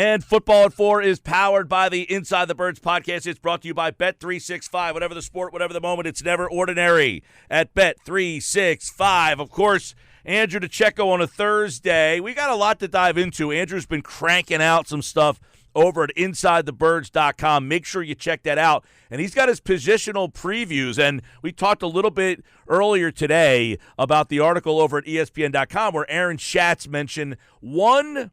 And Football at 4 is powered by the Inside the Birds podcast. It's brought to you by Bet365. Whatever the sport, whatever the moment, it's never ordinary at Bet365. Of course, Andrew DiCecco on a Thursday. We got a lot to dive into. Andrew's been cranking out some stuff over at InsideTheBirds.com. Make sure you check that out. And he's got his positional previews. And we talked a little bit earlier today about the article over at ESPN.com where Aaron Schatz mentioned one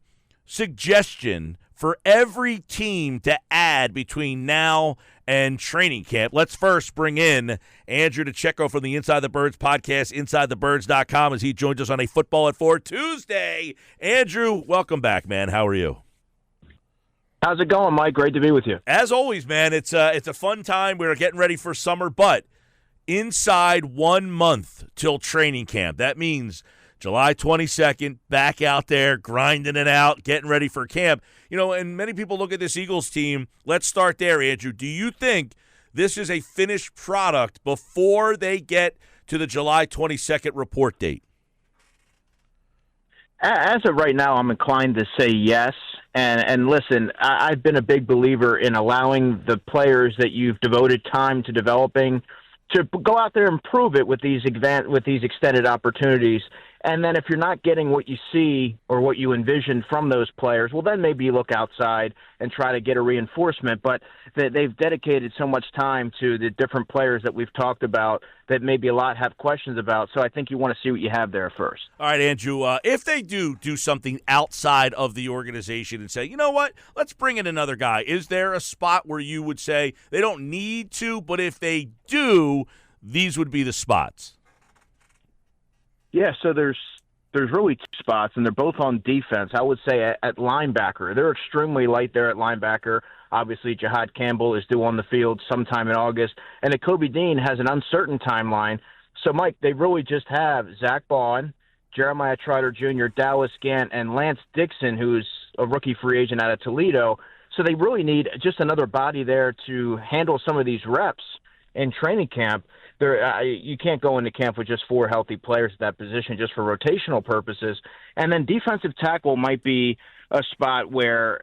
suggestion for every team to add between now and training camp. Let's first bring in Andrew DiCecco from the Inside the Birds podcast, InsideTheBirds.com, as he joins us on a Football at 4 Tuesday. Andrew, welcome back, man. How are you? How's it going, Mike? Great to be with you. As always, man, it's a fun time. We're getting ready for summer, but inside 1 month till training camp. That means July 22nd, back out there, grinding it out, getting ready for camp. You know, and many people look at this Eagles team. Let's start there, Andrew. Do you think this is a finished product before they get to the July 22nd report date? As of right now, I'm inclined to say yes. And listen, I've been a big believer in allowing the players that you've devoted time to developing to go out there and prove it with these extended opportunities. And then if you're not getting what you see or what you envision from those players, well, then maybe you look outside and try to get a reinforcement. But they've dedicated so much time to the different players that we've talked about that maybe a lot have questions about. So I think you want to see what you have there first. All right, Andrew, if they do something outside of the organization and say, you know what, let's bring in another guy, is there a spot where you would say they don't need to, but if they do, these would be the spots? Yeah, so there's really two spots, and they're both on defense. I would say at linebacker. They're extremely light there at linebacker. Obviously, Jihad Campbell is due on the field sometime in August, and Nakobe Dean has an uncertain timeline. So, Mike, they really just have Zach Baun, Jeremiah Trotter Jr., Dallas Gant, and Lance Dixon, who's a rookie free agent out of Toledo. So they really need just another body there to handle some of these reps in training camp. You can't go into camp with just 4 healthy players at that position just for rotational purposes. And then defensive tackle might be a spot where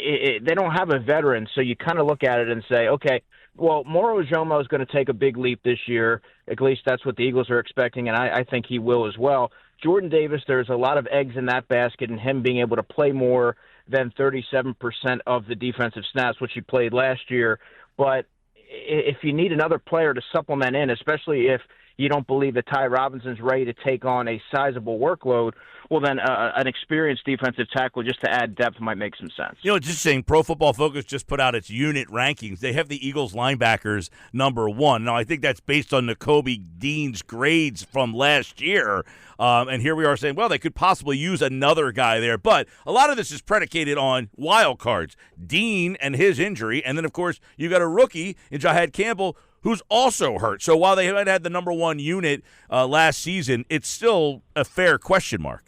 they don't have a veteran, so you kind of look at it and say, okay, well, Moro Ojomo is going to take a big leap this year. At least that's what the Eagles are expecting, and I think he will as well. Jordan Davis, there's a lot of eggs in that basket, and him being able to play more than 37% of the defensive snaps, which he played last year. But if you need another player to supplement in, especially if you don't believe that Ty Robinson's ready to take on a sizable workload, well, then an experienced defensive tackle just to add depth might make some sense. You know, it's interesting. Pro Football Focus just put out its unit rankings. They have the Eagles linebackers number 1. Now, I think that's based on Nakobe Dean's grades from last year. And here we are saying, well, they could possibly use another guy there. But a lot of this is predicated on wild cards. Dean and his injury. And then, of course, you got a rookie in Jihad Campbell who's also hurt. So while they had the number 1 unit last season, it's still a fair question mark.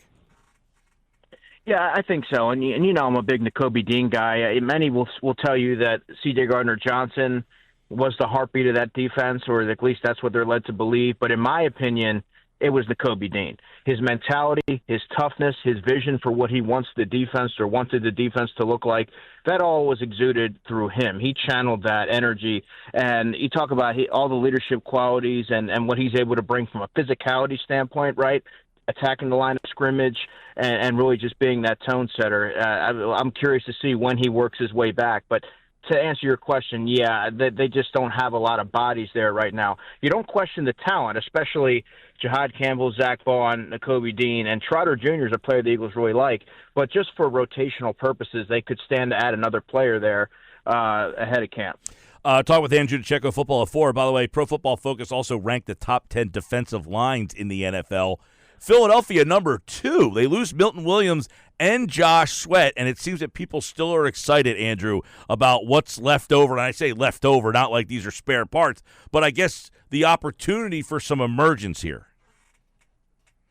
Yeah, I think so. And you know I'm a big Nakobe Dean guy. Many will tell you that C.J. Gardner-Johnson was the heartbeat of that defense, or at least that's what they're led to believe. But in my opinion, it was Nakobe Dean. His mentality, his toughness, his vision for what he wants the defense or wanted the defense to look like, that all was exuded through him. He channeled that energy. And you talk about all the leadership qualities and what he's able to bring from a physicality standpoint, right? Attacking the line of scrimmage and really just being that tone setter. I'm curious to see when he works his way back. But to answer your question, yeah, they just don't have a lot of bodies there right now. You don't question the talent, especially Jihad Campbell, Zach Baun, Nakobe Dean, and Trotter Jr. is a player the Eagles really like. But just for rotational purposes, they could stand to add another player there ahead of camp. Talk with Andrew DiCecco, Football at 4. By the way, Pro Football Focus also ranked the top 10 defensive lines in the NFL. Philadelphia, number 2. They lose Milton Williams and Josh Sweat, and it seems that people still are excited, Andrew, about what's left over. And I say left over, not like these are spare parts, but I guess the opportunity for some emergence here.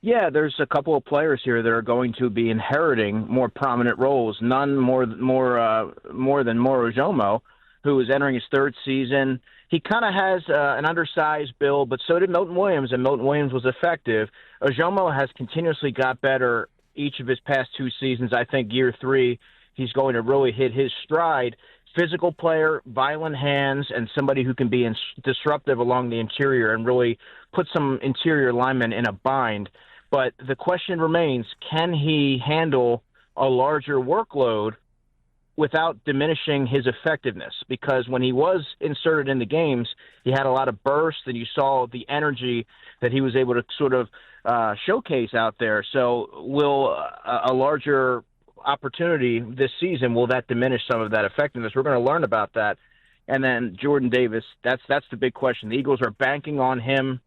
Yeah, there's a couple of players here that are going to be inheriting more prominent roles. None more than Moro Ojomo, who is entering his 3rd season. He kind of has an undersized build, but so did Milton Williams, and Milton Williams was effective. Ojomo has continuously got better each of his past 2 seasons. I think year 3, he's going to really hit his stride. Physical player, violent hands, and somebody who can be disruptive along the interior and really put some interior linemen in a bind. But the question remains, can he handle a larger workload without diminishing his effectiveness? Because when he was inserted in the games, he had a lot of bursts, and you saw the energy that he was able to sort of showcase out there. So will a larger opportunity this season, will that diminish some of that effectiveness? We're going to learn about that. And then Jordan Davis, that's the big question. The Eagles are banking on him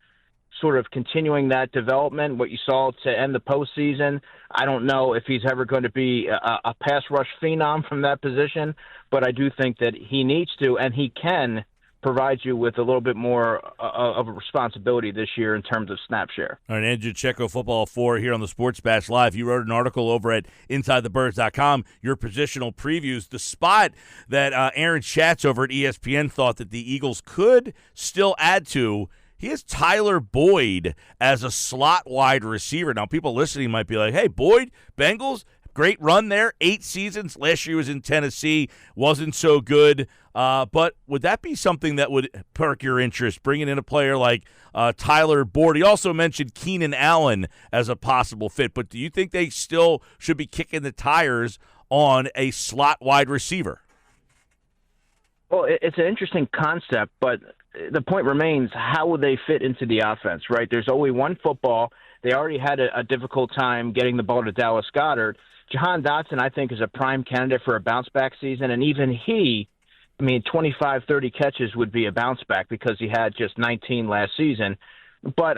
sort of continuing that development, what you saw to end the postseason. I don't know if he's ever going to be a pass rush phenom from that position, but I do think that he needs to, and he can provide you with a little bit more of a responsibility this year in terms of snap share. All right, Andrew DiCecco, Football 4 here on the Sports Bash Live. You wrote an article over at InsideTheBirds.com, your positional previews, the spot that Aaron Schatz over at ESPN thought that the Eagles could still add to. He has Tyler Boyd as a slot wide receiver. Now, people listening might be like, hey, Boyd, Bengals, great run there, 8 seasons. Last year he was in Tennessee, wasn't so good. But would that be something that would perk your interest, bringing in a player like Tyler Boyd? He also mentioned Keenan Allen as a possible fit. But do you think they still should be kicking the tires on a slot wide receiver? Well, it's an interesting concept, but the point remains, how will they fit into the offense, right? There's only one football. They already had a difficult time getting the ball to Dallas Goedert. Jahan Dotson, I think, is a prime candidate for a bounce-back season, and even he, 25, 30 catches would be a bounce-back because he had just 19 last season. But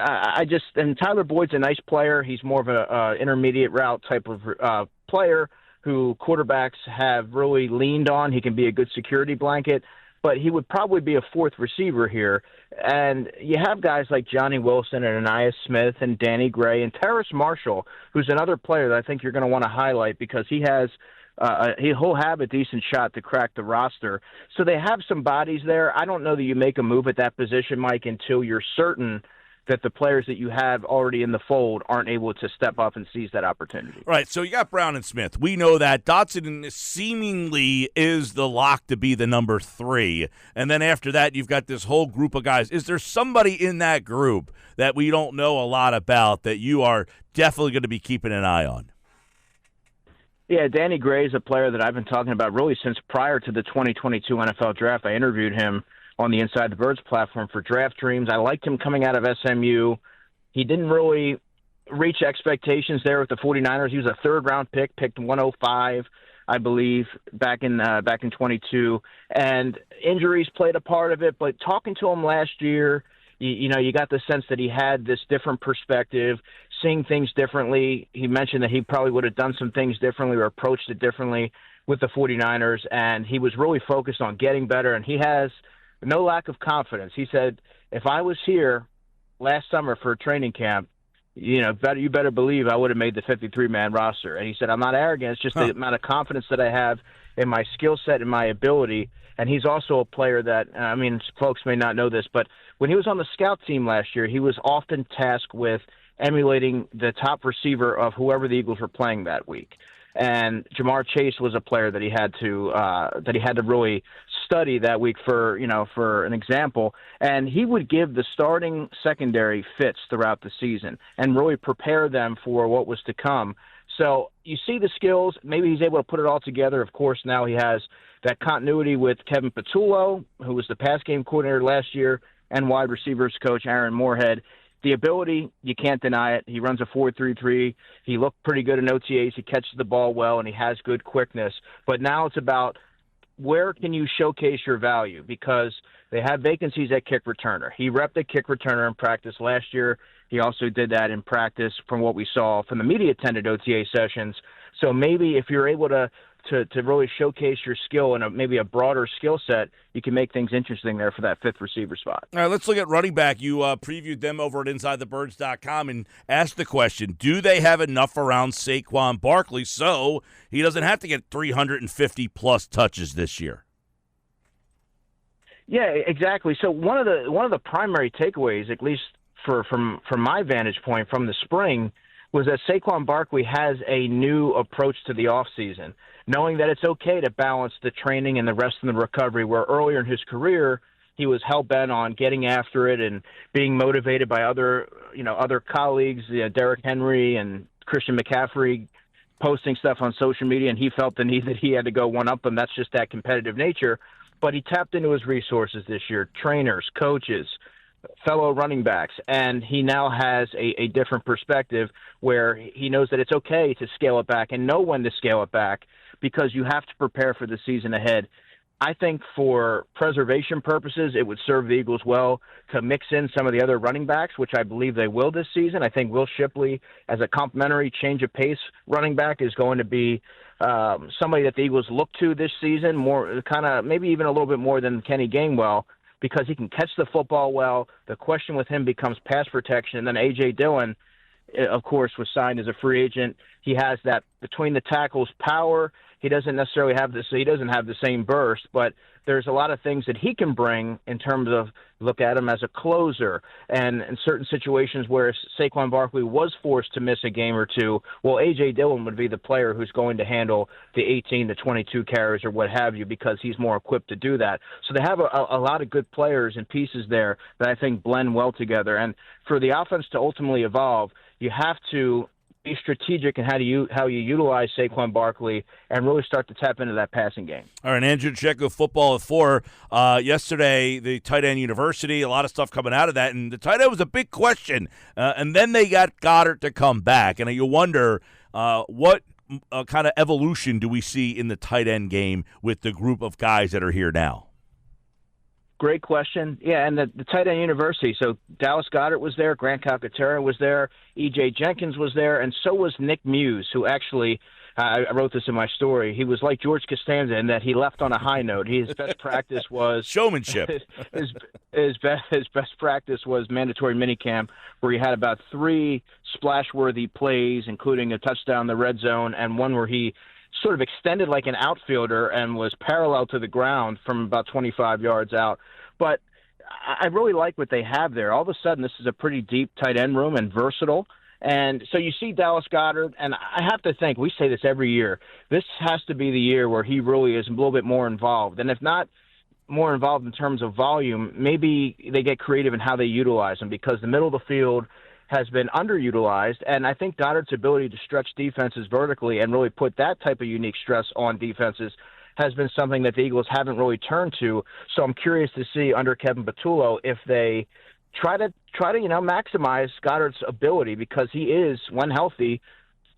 and Tyler Boyd's a nice player. He's more of an intermediate route type of player who quarterbacks have really leaned on. He can be a good security blanket, but he would probably be a fourth receiver here. And you have guys like Johnny Wilson and Anais Smith and Danny Gray and Terrace Marshall, who's another player that I think you're going to want to highlight because he has he'll have a decent shot to crack the roster. So they have some bodies there. I don't know that you make a move at that position, Mike, until you're certain that the players that you have already in the fold aren't able to step up and seize that opportunity. Right, so you got Brown and Smith. We know that. Dotson seemingly is the lock to be the number 3. And then after that, you've got this whole group of guys. Is there somebody in that group that we don't know a lot about that you are definitely going to be keeping an eye on? Yeah, Danny Gray is a player that I've been talking about really since prior to the 2022 NFL Draft. I interviewed him on the Inside the Birds platform for Draft Dreams. I liked him coming out of SMU. He didn't really reach expectations there with the 49ers. He was a third-round pick, picked 105, I believe, back in 22. And injuries played a part of it. But talking to him last year, you got the sense that he had this different perspective, seeing things differently. He mentioned that he probably would have done some things differently or approached it differently with the 49ers. And he was really focused on getting better. And he has no lack of confidence. He said, if I was here last summer for training camp, you better believe I would have made the 53-man roster. And he said, I'm not arrogant. It's just the amount of confidence that I have in my skill set and my ability. And he's also a player that, folks may not know this, but when he was on the scout team last year, he was often tasked with emulating the top receiver of whoever the Eagles were playing that week. And Jamar Chase was a player that he had to really study that week for an example. And he would give the starting secondary fits throughout the season and really prepare them for what was to come. So you see the skills. Maybe he's able to put it all together. Of course, now he has that continuity with Kevin Patullo, who was the pass game coordinator last year, and wide receivers coach Aaron Moorhead. The ability, you can't deny it. He runs a 4.33. He looked pretty good in OTAs. He catches the ball well, and he has good quickness. But now it's about where can you showcase your value, because they have vacancies at kick returner. He repped the kick returner in practice last year. He also did that in practice from what we saw from the media-attended OTA sessions. So maybe if you're able to really showcase your skill and maybe a broader skill set, you can make things interesting there for that fifth receiver spot. All right, let's look at running back. You previewed them over at InsideTheBirds.com and asked the question, do they have enough around Saquon Barkley so he doesn't have to get 350-plus touches this year? Yeah, exactly. So one of the primary takeaways, at least from my vantage point from the spring, was that Saquon Barkley has a new approach to the offseason, knowing that it's okay to balance the training and the rest of the recovery, where earlier in his career he was hell-bent on getting after it and being motivated by other colleagues, Derrick Henry and Christian McCaffrey posting stuff on social media, and he felt the need that he had to go one-up them. That's just that competitive nature. But he tapped into his resources this year, trainers, coaches, fellow running backs, and he now has a different perspective where he knows that it's okay to scale it back and know when to scale it back because you have to prepare for the season ahead. I think for preservation purposes, it would serve the Eagles well to mix in some of the other running backs, which I believe they will this season. I think Will Shipley, as a complimentary change of pace running back, is going to be somebody that the Eagles look to this season, more kind of maybe even a little bit more than Kenny Gainwell, because he can catch the football well. The question with him becomes pass protection. And then A.J. Dillon, of course, was signed as a free agent. He has that between the tackles power. He doesn't necessarily have this. He doesn't have the same burst, but there's a lot of things that he can bring in terms of look at him as a closer. And in certain situations where Saquon Barkley was forced to miss a game or two, well, A.J. Dillon would be the player who's going to handle the 18 to 22 carries or what have you because he's more equipped to do that. So they have a lot of good players and pieces there that I think blend well together. And for the offense to ultimately evolve, you have to be strategic in how you utilize Saquon Barkley and really start to tap into that passing game. All right, Andrew DiCecco, Football at 4. Yesterday, the tight end university, a lot of stuff coming out of that, and the tight end was a big question. And then they got Goddard to come back, and you wonder what kind of evolution do we see in the tight end game with the group of guys that are here now? Great question. Yeah, and the tight end university. So Dallas Goedert was there, Grant Calcaterra was there, E.J. Jenkins was there, and so was Nick Muse, who actually, I wrote this in my story, he was like George Costanza in that he left on a high note. His best practice was showmanship. His best practice was mandatory minicamp, where he had about 3 splash-worthy plays, including a touchdown in the red zone, and one where he sort of extended like an outfielder and was parallel to the ground from about 25 yards out. But I really like what they have there. All of a sudden, this is a pretty deep tight end room and versatile. And so you see Dallas Goedert, and I have to think, we say this every year, this has to be the year where he really is a little bit more involved. And if not more involved in terms of volume, maybe they get creative in how they utilize him, because the middle of the field has been underutilized, and I think Goddard's ability to stretch defenses vertically and really put that type of unique stress on defenses has been something that the Eagles haven't really turned to. So I'm curious to see under Kevin Patullo if they try to maximize Goddard's ability, because he is, when healthy,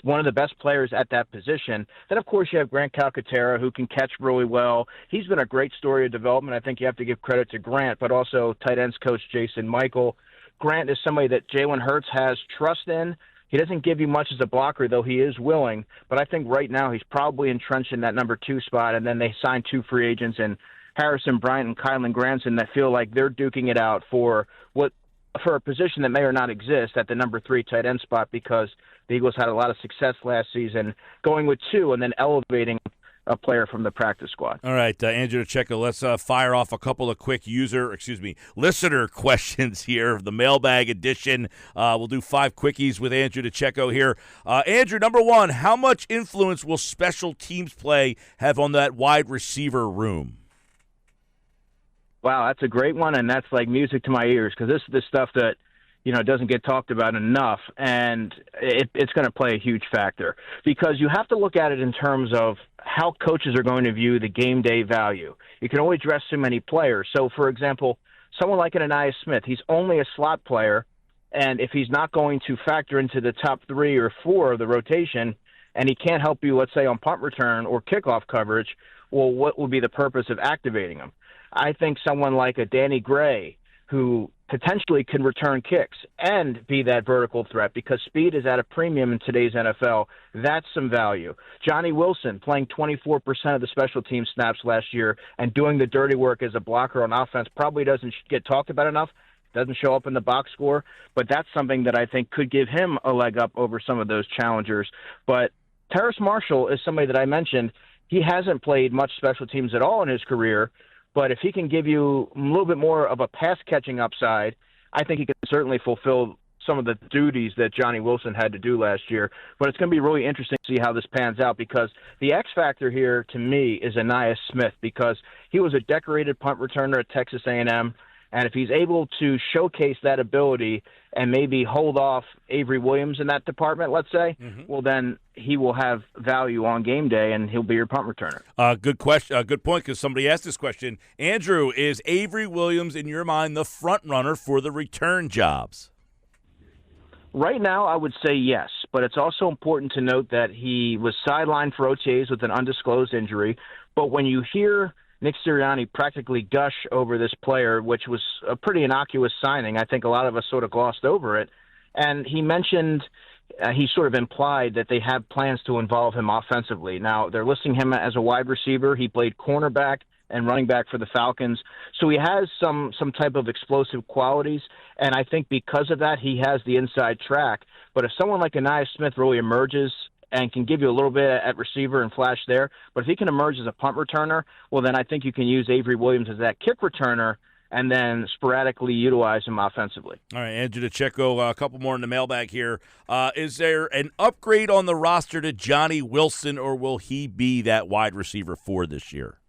one of the best players at that position. Then, of course, you have Grant Calcaterra, who can catch really well. He's been a great story of development. I think you have to give credit to Grant, but also tight ends coach Jason Michael. Grant is somebody that Jalen Hurts has trust in. He doesn't give you much as a blocker, though he is willing. But I think right now he's probably entrenched in that number 2 spot. And then they signed 2 free agents, and Harrison Bryant and Kylan Granson, that feel like they're duking it out for a position that may or not exist at the number 3 tight end spot, because the Eagles had a lot of success last season going with 2 and then elevating a player from the practice squad. All right, Andrew DiCecco, let's fire off a couple of quick listener questions here, the mailbag edition. We'll do 5 quickies with Andrew DiCecco here. Andrew, number 1, how much influence will special teams play have on that wide receiver room? Wow, that's a great one, and that's like music to my ears, because this is the stuff that doesn't get talked about enough, and it's going to play a huge factor, because you have to look at it in terms of how coaches are going to view the game day value. You can only dress so many players. So, for example, someone like an Anais Smith, he's only a slot player, and if he's not going to factor into the top 3 or 4 of the rotation, and he can't help you, let's say, on punt return or kickoff coverage, well, what would be the purpose of activating him? I think someone like a Danny Gray, who potentially can return kicks and be that vertical threat, because speed is at a premium in today's NFL. That's some value. Johnny Wilson, playing 24% of the special team snaps last year and doing the dirty work as a blocker on offense, probably doesn't get talked about enough, doesn't show up in the box score, but that's something that I think could give him a leg up over some of those challengers. But Terrace Marshall is somebody that I mentioned. He hasn't played much special teams at all in his career, but if he can give you a little bit more of a pass-catching upside, I think he can certainly fulfill some of the duties that Johnny Wilson had to do last year. But it's going to be really interesting to see how this pans out, because the X factor here to me is Ainias Smith, because he was a decorated punt returner at Texas A&M. And if he's able to showcase that ability and maybe hold off Avery Williams in that department, let's say, well, then he will have value on game day, and he'll be your punt returner. Good question. Good point, because somebody asked this question. Andrew, is Avery Williams, in your mind, the front runner for the return jobs? Right now, I would say yes, but it's also important to note that he was sidelined for OTAs with an undisclosed injury. But when you hear Nick Sirianni practically gush over this player, which was a pretty innocuous signing, I think a lot of us sort of glossed over it. And he mentioned, he sort of implied that they have plans to involve him offensively. Now, they're listing him as a wide receiver. He played cornerback and running back for the Falcons. So he has some type of explosive qualities, and I think because of that, he has the inside track. But if someone like Ainias Smith really emerges and can give you a little bit at receiver and flash there, but if he can emerge as a punt returner, well, then I think you can use Avery Williams as that kick returner and then sporadically utilize him offensively. All right, Andrew DiCecco, a couple more in the mailbag here. Is there an upgrade on the roster to Johnny Wilson, or will he be that wide receiver for this year?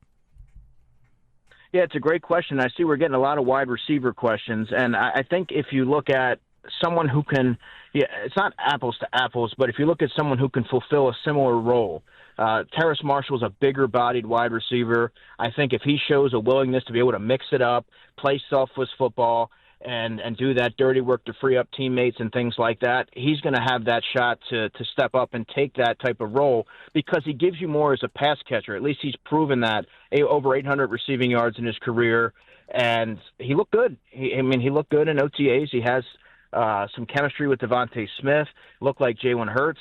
Yeah, it's a great question. I see we're getting a lot of wide receiver questions, and I think if you look at someone who can, it's not apples to apples, but if you look at someone who can fulfill a similar role, Terrace Marshall's a bigger-bodied wide receiver. I think if he shows a willingness to be able to mix it up, play selfless football, and do that dirty work to free up teammates and things like that, he's going to have that shot to step up and take that type of role, because he gives you more as a pass catcher. At least he's proven that. Over 800 receiving yards in his career, and he looked good. He looked good in OTAs. He has some chemistry with Devontae Smith. Looked like Jalen Hurts.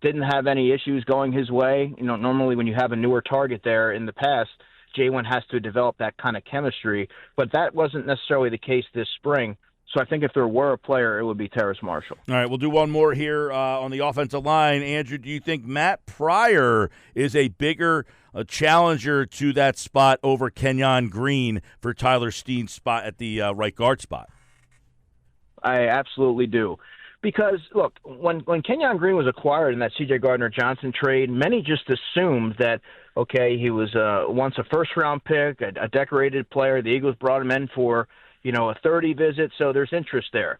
Didn't have any issues going his way. You know, normally when you have a newer target there in the past, Jalen has to develop that kind of chemistry, but that wasn't necessarily the case this spring. So I think if there were a player, it would be Terrace Marshall. All right, we'll do one more here on the offensive line. Andrew, do you think Matt Pryor is a bigger challenger to that spot over Kenyon Green for Tyler Steen's spot at the right guard spot? I absolutely do. Because, look, when Kenyon Green was acquired in that C.J. Gardner-Johnson trade, many just assumed that, okay, he was once a first-round pick, a decorated player. The Eagles brought him in for, a 30 visit, so there's interest there.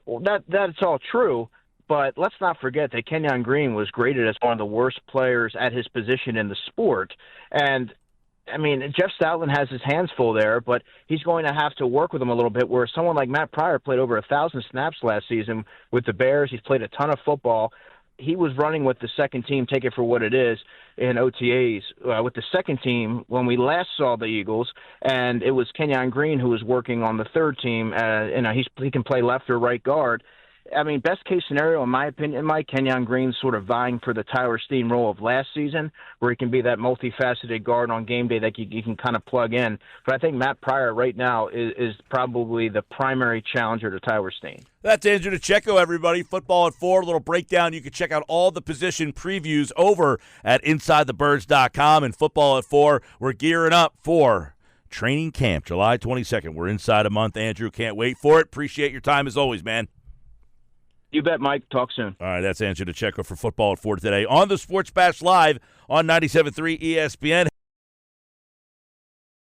Well, that's all true, but let's not forget that Kenyon Green was graded as one of the worst players at his position in the sport. And, Jeff Stoutland has his hands full there, but he's going to have to work with him a little bit, where someone like Matt Pryor played over 1,000 snaps last season with the Bears. He's played a ton of football. He was running with the second team, take it for what it is, in OTAs with the second team when we last saw the Eagles, and it was Kenyon Green who was working on the third team. He can play left or right guard. Best case scenario, in my opinion, Mike, Kenyon Green's sort of vying for the Tyler Steen role of last season, where he can be that multifaceted guard on game day that you can kind of plug in. But I think Matt Pryor right now is probably the primary challenger to Tyler Steen. That's Andrew DiCecco, everybody. Football at 4, a little breakdown. You can check out all the position previews over at InsideTheBirds.com. And Football at 4, we're gearing up for training camp, July 22nd. We're inside a month. Andrew, can't wait for it. Appreciate your time as always, man. You bet, Mike. Talk soon. All right, that's Andrew DiCecco for Football at 4 today on the Sports Bash Live on 97.3 ESPN.